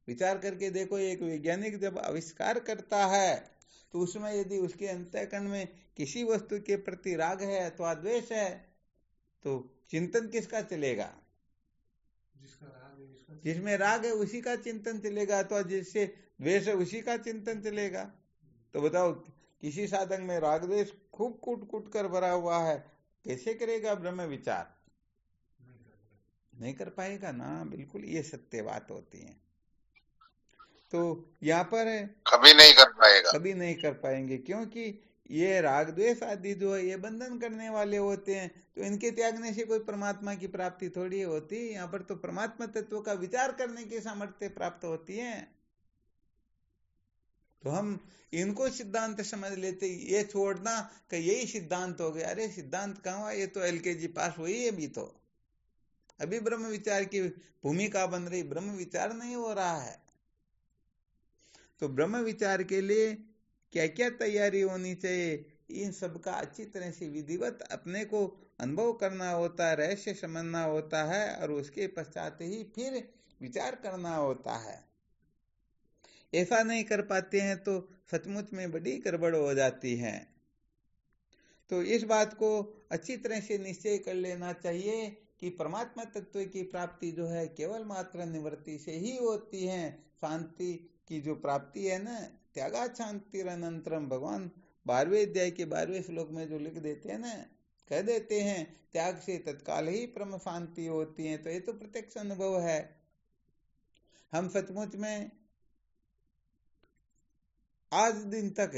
विचार करके देखो, एक वैज्ञानिक जब आविष्कार करता है तो उसमें यदि उसके अंतःकरण में किसी वस्तु के प्रति राग है अथवा द्वेष है, तो चिंतन किसका चलेगा? जिसमें राग है उसी का चिंतन चलेगा, अथवा जिससे द्वेष है उसी का चिंतन चलेगा। तो बताओ, किसी साधक में राग द्वेष खूब कूट कूट कर भरा हुआ है, कैसे करेगा ब्रह्म विचार? नहीं कर पाएगा ना, बिल्कुल ये सत्य बात होती है। तो यहाँ पर कभी नहीं कर पाएगा, कभी नहीं कर पाएंगे, क्योंकि ये राग द्वेष आदि जो है ये बंधन करने वाले होते हैं। तो इनके त्यागने से कोई परमात्मा की प्राप्ति थोड़ी होती। यहाँ पर तो परमात्मा तत्व का विचार करने की सामर्थ्य प्राप्त होती है। तो हम इनको सिद्धांत समझ लेते, ये छोड़ना कि यही सिद्धांत हो गया। अरे सिद्धांत कहाँ हुआ, ये तो LKG पास हुई है, अभी ब्रह्म विचार की भूमिका बन रही, ब्रह्म विचार नहीं हो रहा है। तो ब्रह्म विचार के लिए क्या क्या तैयारी होनी चाहिए, इन सब का अच्छी तरह से विधिवत अपने को अनुभव करना होता है, रहस्य समझना होता है, और उसके पश्चात ही फिर विचार करना होता है। ऐसा नहीं कर पाते हैं तो सचमुच में बड़ी गड़बड़ हो जाती है। तो इस बात को अच्छी तरह से निश्चय कर लेना चाहिए कि परमात्मा तत्व की प्राप्ति जो है केवल मात्र निवृत्ति से ही होती है। शांति की जो प्राप्ति है ना, त्यागा शांतिरनंतरम, भगवान 12वें अध्याय के 12वें श्लोक में जो लिख देते हैं ना, कह देते हैं त्याग से तत्काल ही परम शांति होती है। तो ये तो प्रत्यक्ष अनुभव है। हम सचमुच में आज दिन तक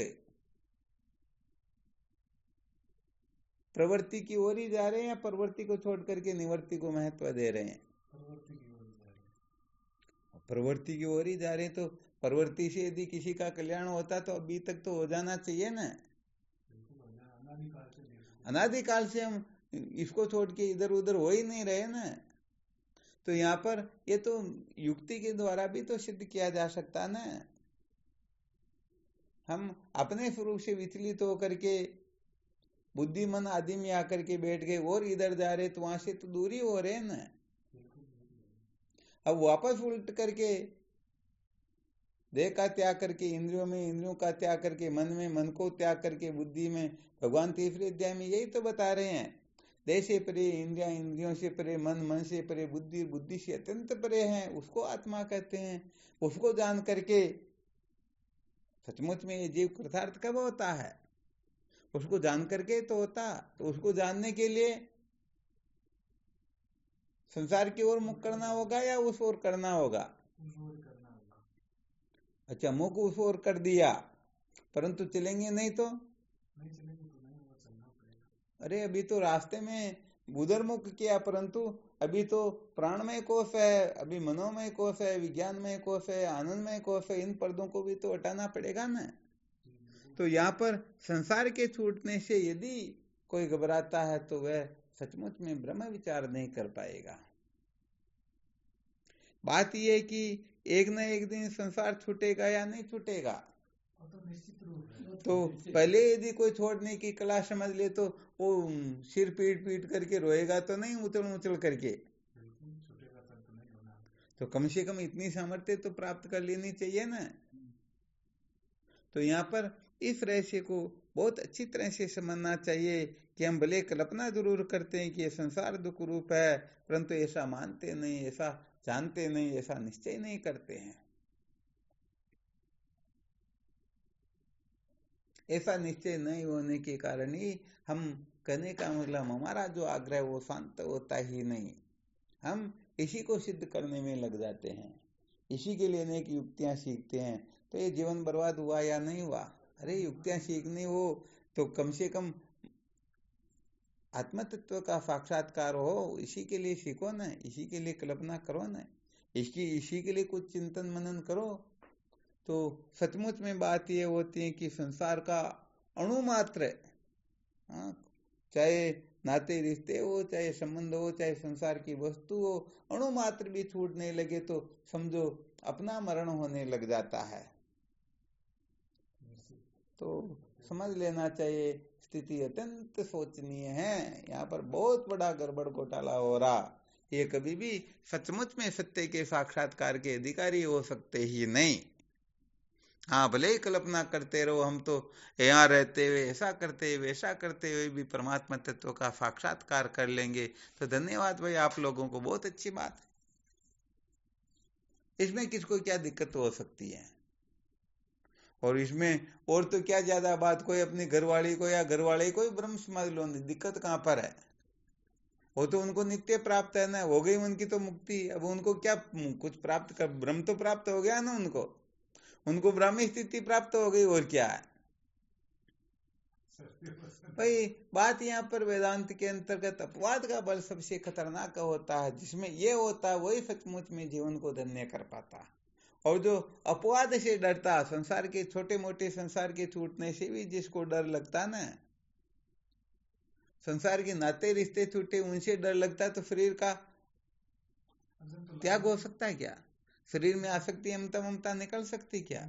प्रवृत्ति की ओर ही जा रहे हैं या प्रवृत्ति को छोड़ करके निवृत्ति को महत्व दे रहे हैं? प्रवृत्ति की ओर ही जा रहे हैं। तो प्रवृत्ति से यदि किसी का कल्याण होता तो अभी तक तो हो जाना चाहिए ना। अनादिकाल से हम इसको छोड़ के इधर उधर हो ही नहीं रहे ना। तो यहाँ पर ये तो युक्ति के द्वारा भी तो सिद्ध किया जा सकता ना। हम अपने स्वरूप से विचलित होकर के बुद्धि मन आदि में आकर के बैठ गए और इधर जा रहे, तो वहां से तो दूरी हो रहे ना। अब वापस उल्ट करके देह का त्याग करके इंद्रियों में, इंद्रियों का त्याग करके मन में, मन को त्याग करके बुद्धि में, भगवान तीसरे अध्याय में यही तो बता रहे हैं। देह से परे इंद्रिया, इंद्रियों से परे मन, मन से परे बुद्धि, बुद्धि से अत्यंत परे हैं, उसको आत्मा कहते हैं। उसको जान करके सचमुच में ये जीव कृतार्थ कब होता है? उसको जान करके तो होता। तो उसको जानने के लिए संसार की ओर मुख करना होगा या उस ओर करना होगा? अच्छा, मुख उस ओर कर दिया, परंतु चलेंगे नहीं तो? अरे अभी तो रास्ते में उधर मुख किया, परंतु अभी तो प्राणमय कोश है, अभी मनोमय कोश है, विज्ञानमय कोश है, आनंदमय कोश है, इन पर्दों को भी तो हटाना पड़ेगा ना। तो यहाँ पर संसार के छूटने से यदि कोई घबराता है तो वह सचमुच में ब्रह्म विचार नहीं कर पाएगा। बात यह है कि एक न एक दिन संसार छूटेगा या नहीं छूटेगा। तो निश्चित रूप है। तो पहले यदि कोई छोड़ने की कला समझ ले तो वो सिर पीट पीट करके रोएगा तो नहीं, उछल उछल करके। छूटेगा तब तो नहीं होना। तो कम से कम इतनी सामर्थ्य तो प्राप्त कर लेनी चाहिए ना। तो यहाँ पर इस रहस्य को बहुत अच्छी तरह से समझना चाहिए कि हम भले कल्पना जरूर करते हैं कि ये संसार दुख रूप है, परंतु ऐसा मानते नहीं, ऐसा जानते नहीं, ऐसा निश्चय नहीं करते हैं। ऐसा निश्चय नहीं होने के कारण ही हम कहने का मतलब हमारा जो आग्रह वो शांत होता ही नहीं। हम इसी को सिद्ध करने में लग जाते हैं, इसी के लिए अनेक युक्तियां सीखते हैं। तो ये जीवन बर्बाद हुआ या नहीं हुआ? अरे युक्तियां सीखनी हो तो कम से कम आत्म तत्व का साक्षात्कार हो, इसी के लिए सीखो ना, इसी के लिए कल्पना करो ना, इसी के लिए कुछ चिंतन मनन करो। तो सचमुच में बात ये होती है कि संसार का अणु मात्र, चाहे नाते रिश्ते हो, चाहे संबंध हो, चाहे संसार की वस्तु हो, अणु मात्र भी छूटने लगे तो समझो अपना मरण होने लग जाता है। तो समझ लेना चाहिए स्थिति अत्यंत शोचनीय है। यहाँ पर बहुत बड़ा गड़बड़ घोटाला हो रहा। ये कभी भी सचमुच में सत्य के साक्षात्कार के अधिकारी हो सकते ही नहीं। हाँ, भले ही कल्पना करते रहो हम तो यहाँ रहते हुए ऐसा करते हुए वैसा करते हुए भी परमात्मा तत्व का साक्षात्कार कर लेंगे, तो धन्यवाद भाई आप लोगों को, बहुत अच्छी बात है। इसमें किसको क्या दिक्कत हो सकती है? और इसमें और तो क्या ज्यादा बात, कोई अपनी घरवाली को या घरवाले को ही ब्रह्म समझ लो, दिक्कत कहाँ पर है? वो तो उनको नित्य प्राप्त है ना, हो गई उनकी तो मुक्ति। अब उनको क्या कुछ प्राप्त कर, ब्रह्म तो प्राप्त हो गया ना उनको ब्राह्मी स्थिति प्राप्त हो गई, और क्या है भाई। बात यहाँ पर वेदांत के अंतर्गत अपवाद का बल सबसे खतरनाक होता है। जिसमें ये होता है वही सचमुच में जीवन को धन्य कर पाता। और जो अपवाद से डरता, संसार के छोटे मोटे संसार के छूटने से भी जिसको डर लगता ना, संसार के नाते रिश्ते छूटे उनसे डर लगता, तो शरीर का त्याग हो सकता है क्या? शरीर में आसक्ति ममता निकल सकती क्या?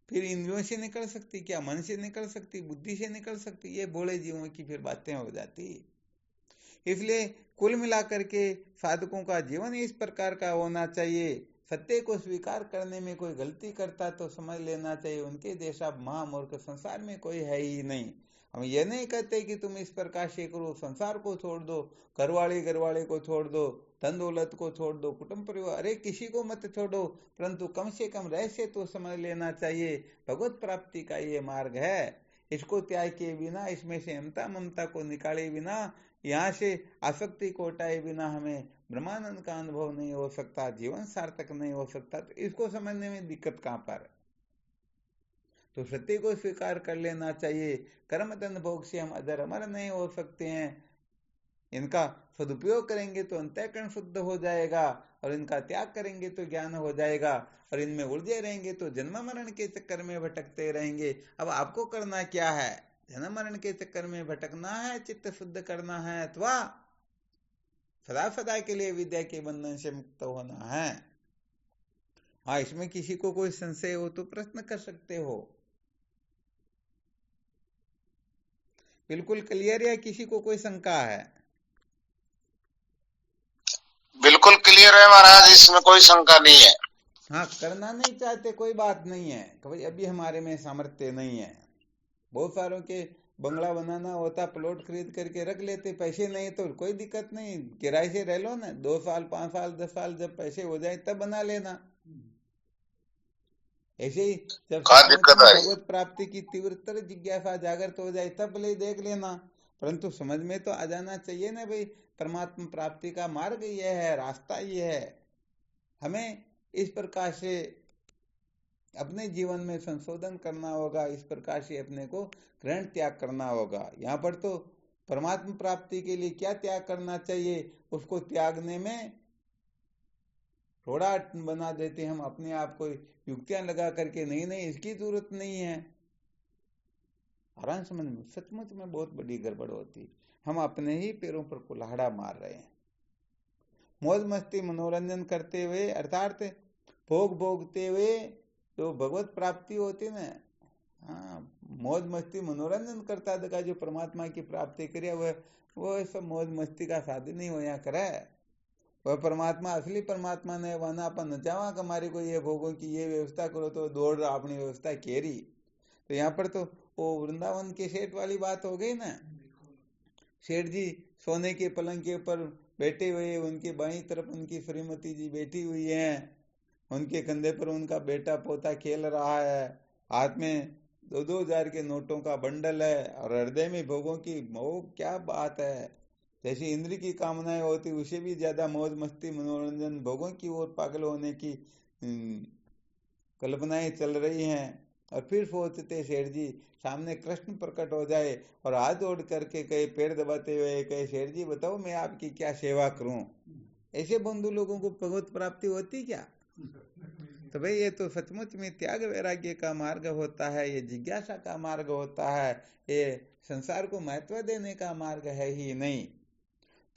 फिर इंद्रियों से निकल सकती क्या? मन से निकल सकती, बुद्धि से निकल सकती? ये भोले जीवों की फिर बातें हो जाती। इसलिए कुल मिलाकर के साधकों का जीवन इस प्रकार का होना चाहिए। सत्य को स्वीकार करने में कोई गलती करता तो समझ लेना चाहिए उनके जैसा महामूर्ख संसार में कोई है ही नहीं। हम ये नहीं कहते कि तुम इस प्रकार से करो, संसार को छोड़ दो, घरवाले को छोड़ दो, धन दौलत को छोड़ दो, कुटुंब परिवार, अरे किसी को मत छोड़ो, परंतु कम से कम रहस्य तो समझ लेना चाहिए। भगवत प्राप्ति का ये मार्ग है, इसको त्याग किए बिना, इसमें से ममता को निकाले बिना, यहाँ से आसक्ति को हटाए बिना हमें ब्रह्मानंद का अनुभव नहीं हो सकता, जीवन सार्थक नहीं हो सकता। तो इसको समझने में दिक्कत कहाँ पर? तो सत्य को स्वीकार कर लेना चाहिए। कर्म धन भोग से हम अदर अमर नहीं हो सकते हैं। इनका सदुपयोग करेंगे तो अंतःकरण शुद्ध हो जाएगा, और इनका त्याग करेंगे तो ज्ञान हो जाएगा, और इनमें उलझे रहेंगे तो जन्म मरण के चक्कर में भटकते रहेंगे। अब आपको करना क्या है? जन्म मरण के चक्कर में भटकना है, चित्त शुद्ध करना है, अथवा सदा सदा के लिए विद्या के बंधन से मुक्त होना है? हाँ, इसमें किसी को कोई संशय हो तो प्रश्न कर सकते हो। बिल्कुल क्लियर है? किसी को कोई शंका है? बिल्कुल क्लियर है महाराज, इसमें कोई शंका नहीं है। हाँ, करना नहीं चाहते कोई बात नहीं है कि भाई अभी हमारे में सामर्थ्य नहीं है। बहुत सारों के बंगला बनाना होता, प्लॉट खरीद करके रख लेते, पैसे नहीं तो कोई दिक्कत नहीं, किराए से रह लो ना, 2 साल 5 साल 10 साल, जब पैसे हो जाए तब बना लेना। ऐसे ही जब भगवत प्राप्ति की तीव्रतर जिज्ञासा जागृत हो जाए तब ले देख लेना, परंतु समझ में तो आ जाना चाहिए ना भाई, परमात्मा प्राप्ति का मार्ग ये है, रास्ता ये है। हमें इस प्रकार से अपने जीवन में संशोधन करना होगा, इस प्रकार से अपने को ग्रहण त्याग करना होगा। यहाँ पर तो परमात्मा प्राप्ति के लिए क्या त्याग करना चाहिए, उसको त्यागने में थोड़ा बना देते हम अपने आप को युक्तियां लगा करके, नहीं नहीं इसकी जरूरत नहीं है। आराम समझ में सचमुच में बहुत बड़ी गड़बड़ होती, हम अपने ही पैरों पर कुल्हाड़ा मार रहे हैं। मौज मस्ती मनोरंजन करते हुए अर्थात भोग भोगते हुए जो भगवत प्राप्ति होती ना, हाँ मौज मस्ती मनोरंजन करता था जो परमात्मा की प्राप्ति करे, वो सब मौज मस्ती का साधन नहीं होया करे। वह परमात्मा असली परमात्मा ने वाना अपन नचावा कि हमारे को ये भोगों की ये व्यवस्था करो, तो दौड़ रहा अपनी व्यवस्था केरी। तो यहाँ पर तो वो वृंदावन के सेठ वाली बात हो गई ना। सेठ जी सोने के पलंग के ऊपर बैठे हुए, उनके बाईं तरफ उनकी श्रीमती जी बैठी हुई हैं, उनके कंधे पर उनका बेटा पोता खेल रहा है, हाथ में 2,000 के नोटों का बंडल है, और हृदय में भोगों की वो क्या बात है। जैसी इंद्र की कामनाएं होती उसे भी ज्यादा मौज मस्ती मनोरंजन भोगों की ओर पागल होने की कल्पनाएं चल रही हैं। और फिर सोचते सेठ जी सामने कृष्ण प्रकट हो जाए और हाथ जोड़ करके कहे, पैर दबाते हुए कहे, सेठ जी बताओ मैं आपकी क्या सेवा करूं। ऐसे बंधु लोगों को भगवत प्राप्ति होती क्या? तो भाई ये तो सचमुच में त्याग वैराग्य का मार्ग होता है, ये जिज्ञासा का मार्ग होता है, ये संसार को महत्व देने का मार्ग है ही नहीं।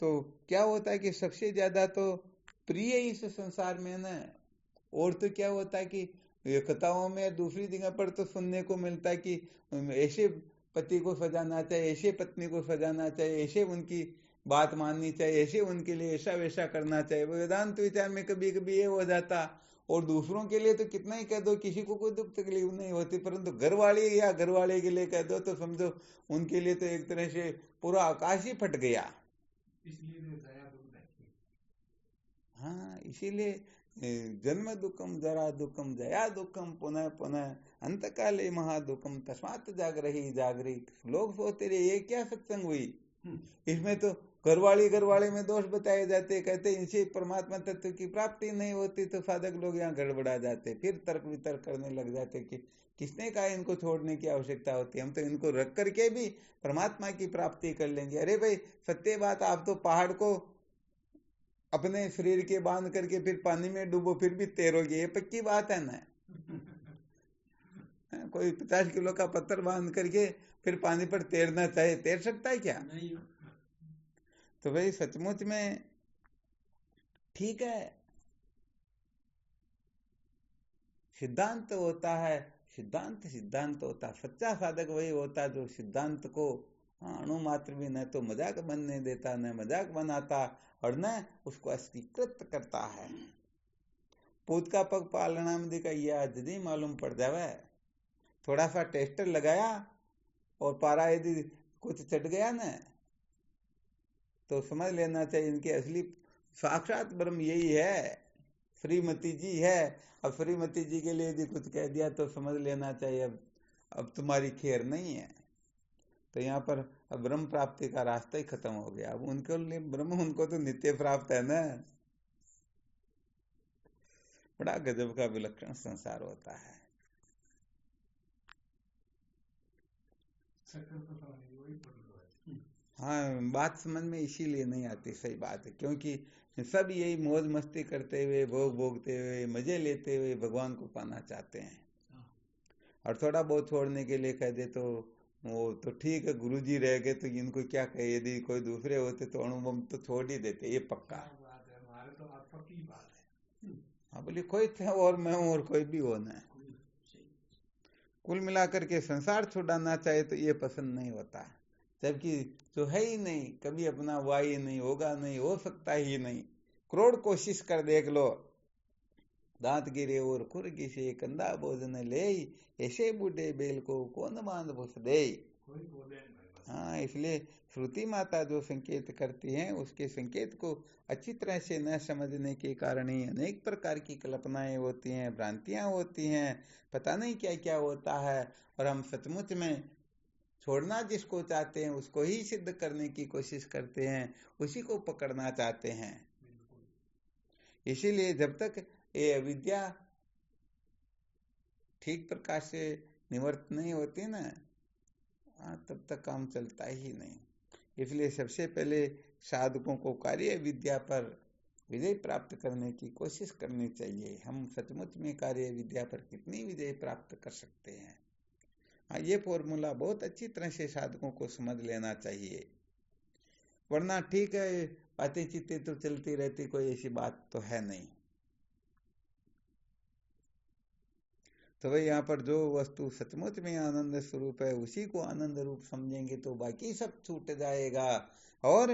तो क्या होता है कि सबसे ज्यादा तो प्रिय इस संसार में ना, और तो क्या होता है कि कथाओं में दूसरी जगह पर तो सुनने को मिलता है कि ऐसे पति को सजाना चाहिए, ऐसे पत्नी को सजाना चाहिए, ऐसे उनकी बात माननी चाहिए, ऐसे उनके लिए ऐसा वैसा करना चाहिए। वेदांत विचार में कभी कभी ये हो जाता, और दूसरों के लिए तो कितना ही कह दो किसी को कोई दुख तकलीफ नहीं होती, परंतु घर वाले या घर वाले के लिए कह दो तो समझो उनके लिए तो एक तरह से पूरा आकाश ही फट गया। हाँ इसीलिए जन्म दुखम जरा दुखम जया दुखम पुनः पुनः अंतकाले महादुखम तस्मात् जागरही जागरी। लोग सोचते रहे ये क्या सत्संग हुई, इसमें तो घरवाली में दोष बताए जाते, कहते इनसे परमात्मा तत्व की प्राप्ति नहीं होती। तो साधक लोग यहाँ गड़बड़ा जाते, फिर तर्क वितर्क करने लग जाते कि किसने कहा इनको छोड़ने की आवश्यकता होती है, हम तो इनको रख करके भी परमात्मा की प्राप्ति कर लेंगे। अरे भाई सत्य बात, आप तो पहाड़ को अपने शरीर के बांध करके फिर पानी में डूबो फिर भी तैरोगे, ये पक्की बात है ना। कोई 50 किलो का पत्थर बांध करके फिर पानी पर तैरना चाहे, तैर सकता है क्या? नहीं। तो भाई सचमुच में ठीक है, सिद्धांत होता है, सिद्धांत होता है। सच्चा साधक वही होता है जो सिद्धांत को अणु मात्र भी न तो मजाक बनने देता, न मजाक बनाता, और न उसको अस्वीकृत करता है। पूत का पग पालना में दिखा यदि मालूम पड़ जावे, थोड़ा सा टेस्टर लगाया और पारा यदि कुछ चट गया न तो समझ लेना चाहिए इनके असली साक्षात ब्रह्म यही है, श्रीमती जी है। अब श्रीमती जी के लिए यदि कुछ कह दिया तो समझ लेना चाहिए अब तुम्हारी खैर नहीं है। तो यहाँ पर अब ब्रह्म प्राप्ति का रास्ता ही खत्म हो गया। अब उनके लिए ब्रह्म उनको तो नित्य प्राप्त है ना। बड़ा गजब का विलक्षण संसार होता है। हाँ बात समझ में इसीलिए नहीं आती, सही बात है, क्योंकि सब यही मौज मस्ती करते हुए भोग भोगते हुए मजे लेते हुए भगवान को पाना चाहते हैं। और थोड़ा बहुत छोड़ने के लिए कह दे तो वो तो ठीक है, गुरुजी रह गए तो इनको क्या कहे, यदि कोई दूसरे होते तो अणुबम तो छोड़ ही देते, ये पक्का हमारे तो पक्की बात है। हाँ बोलिए कोई थे और मैं हूं और कोई भी होना है। कुल मिलाकर के संसार छुड़ाना चाहे तो ये पसंद नहीं होता, जबकि जो है ही नहीं, कभी अपना हुआ ही नहीं, होगा नहीं, हो सकता ही नहीं। करोड़ कोशिश कर देख लो, दांत गिरे और खुर घिसे कंधा भोजन ले, ऐसे बूढ़े बेल को कौन बांध भूस दे। हाँ इसलिए श्रुति माता जो संकेत करती हैं उसके संकेत को अच्छी तरह से न समझने के कारण ही अनेक प्रकार की कल्पनाएं होती हैं, भ्रांतियां होती हैं, पता नहीं क्या क्या होता है। और हम सचमुच में छोड़ना जिसको चाहते हैं उसको ही सिद्ध करने की कोशिश करते हैं, उसी को पकड़ना चाहते हैं। इसीलिए जब तक ये अविद्या ठीक प्रकार से निवर्त नहीं होती ना, तब तक काम चलता ही नहीं। इसलिए सबसे पहले साधकों को कार्य विद्या पर विजय प्राप्त करने की कोशिश करनी चाहिए। हम सचमुच में कार्य विद्या पर कितनी विजय प्राप्त कर सकते हैं? हाँ, ये फॉर्मूला बहुत अच्छी तरह से साधकों को समझ लेना चाहिए। वरना ठीक है, बातें चीतें तो चलती रहती, कोई ऐसी बात तो है नहीं। तो भाई यहाँ पर जो वस्तु सचमुच में आनंद स्वरूप है उसी को आनंद रूप समझेंगे तो बाकी सब छूट जाएगा। और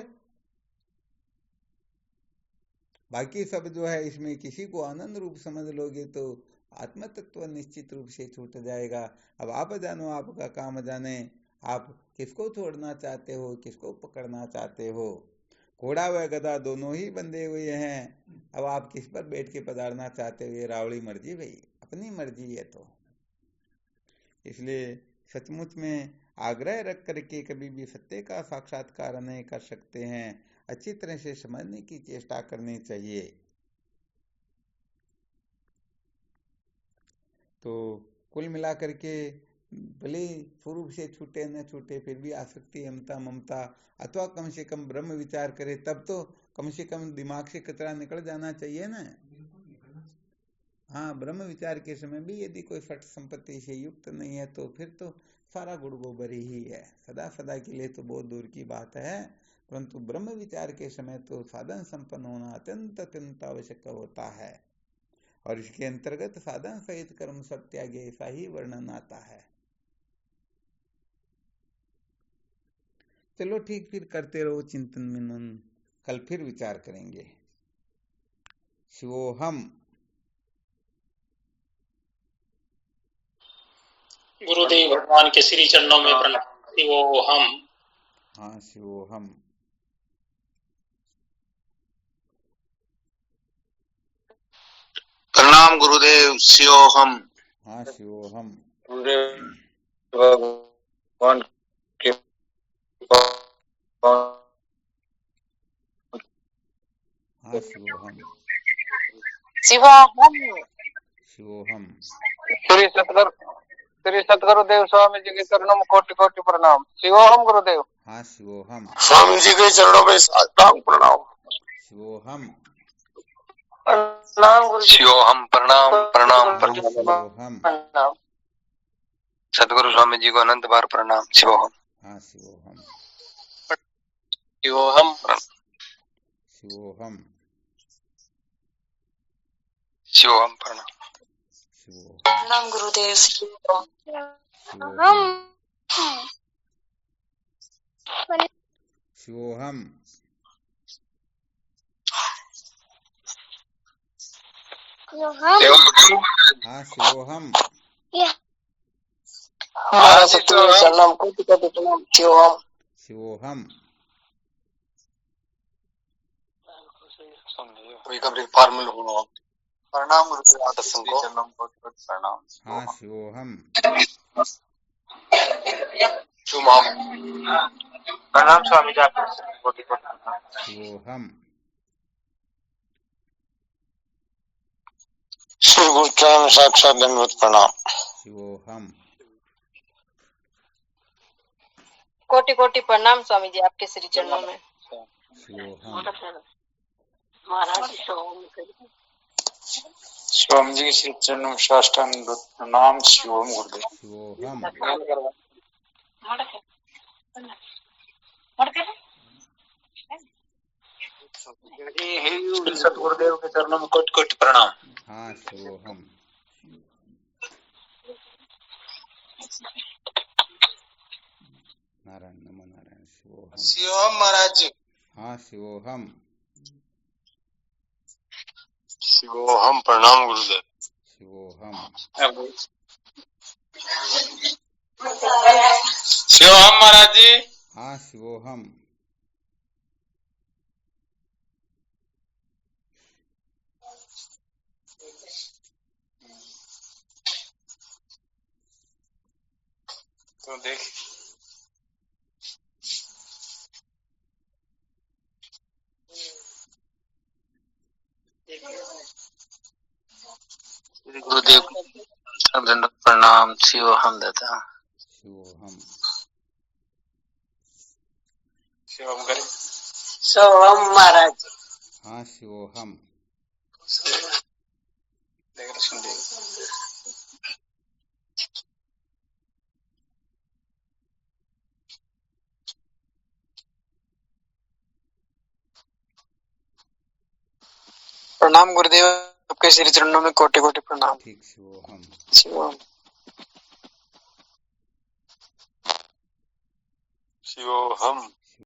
बाकी सब जो है, इसमें किसी को आनंद रूप समझ लोगे तो आत्म तत्व निश्चित रूप से छूट जाएगा। अब आप जानो, आपका काम जाने, आप किसको छोड़ना चाहते हो, किसको पकड़ना चाहते हो। घोड़ा व गधा दोनों ही बंधे हुए हैं। अब आप किस पर बैठ के पधारना चाहते हो, ये रावड़ी मर्जी भाई, अपनी मर्जी है। तो इसलिए सचमुच में आग्रह रख करके कभी भी सत्य का साक्षात्कार नहीं कर सकते हैं। अच्छी तरह से समझने की चेष्टा करनी चाहिए। तो कुल मिलाकर के भले स्वरूप से छूटे न छूटे, फिर भी आसक्ति, ममता ममता, अथवा कम से कम ब्रह्म विचार करे, तब तो कम से कम दिमाग से कचरा निकल जाना चाहिए ना। हाँ, ब्रह्म विचार के समय भी यदि कोई फट संपत्ति से युक्त नहीं है तो फिर तो सारा गुड़ गोबर ही है। सदा सदा के लिए तो बहुत दूर की बात है, परंतु ब्रह्म विचार के समय तो साधन संपन्न होना अत्यंत अत्यंत आवश्यक होता है। और इसके अंतर्गत साधन सहित कर्म सब त्यागे, ऐसा ही वर्णन आता है। चलो ठीक, फिर करते रहो चिंतन मनन, कल फिर विचार करेंगे। शिवोहम। गुरुदेव भगवान के श्री चरणों में प्रणाम। शिवोहम। हाँ, शिवोहम। प्रणाम गुरुदेव। शिवोहम। हाँ, शिवोहम। गुरुदेव भगवान के हाँ, शिवोहम। शिवोहम। शिवोहम। श्री सतगुरुदेव स्वामी जी के चरणों में कोटि कोटि प्रणाम। शिवोहम गुरुदेव। हाँ, शिवोहम। स्वामी जी के चरणों में साष्टांग प्रणाम। शिवोहम। प्रणाम गुरु। शिवोहम। प्रणाम प्रणाम हाँ, शिवोहम। प्रणाम। सतगुरु स्वामी जी को अनंत बार प्रणाम। शिवोहम। हाँ, शिवोहम। शिवोहम। शिवोहम। शिवोहम। प्रणाम। शिवोहम। प्रणाम गुरुदेव। शिवोहम। शिवोहम। हाँ, शिवोहम। हमारा सतगुरु शरणम कोटि कोटि प्रणाम। शिवोहम। शिवोहम। रिकवरी फार्मूला हो। प्रणाम गुरुदेव। आदर्शन को प्रणाम। हाँ, शिवोहम। शुभम। प्रणाम स्वामी जी आपको कोटि कोटि प्रणाम। शिवोहम। श्री गुरु चरण साक्षात दंडवत प्रणाम। शिवोहम। कोटि कोटि प्रणाम स्वामी जी आपके श्री चरणों में। शिवोहम। महाराज स्वामी जी के श्री चरणों में साष्टांग दंडवत प्रणाम। शिवोहम गुरुदेव। शिवोहम। सतगुरुदेव के चरणों में कोटि कोटि प्रणाम। हाँ, शिवोहम। नारायण, नमो नारायण। शिवोहम। शिवोहम महाराज जी। हाँ, शिवोहम। शिवोहम। प्रणाम गुरुदेव। शिवोहम। शिवोहम महाराज जी। हाँ, शिवोहम। तो देख गुरुदेव दंडवत प्रणाम। शिवोहम दादा। शिवोहम। शिवम करें। सोहम महाराज। हाँ शिवोहम। देख रहे सुन देख। प्रणाम गुरुदेव, आपके श्री चरणों में कोटि कोटि प्रणाम। ठीक शिवोहम। शिवम। शिवोहम।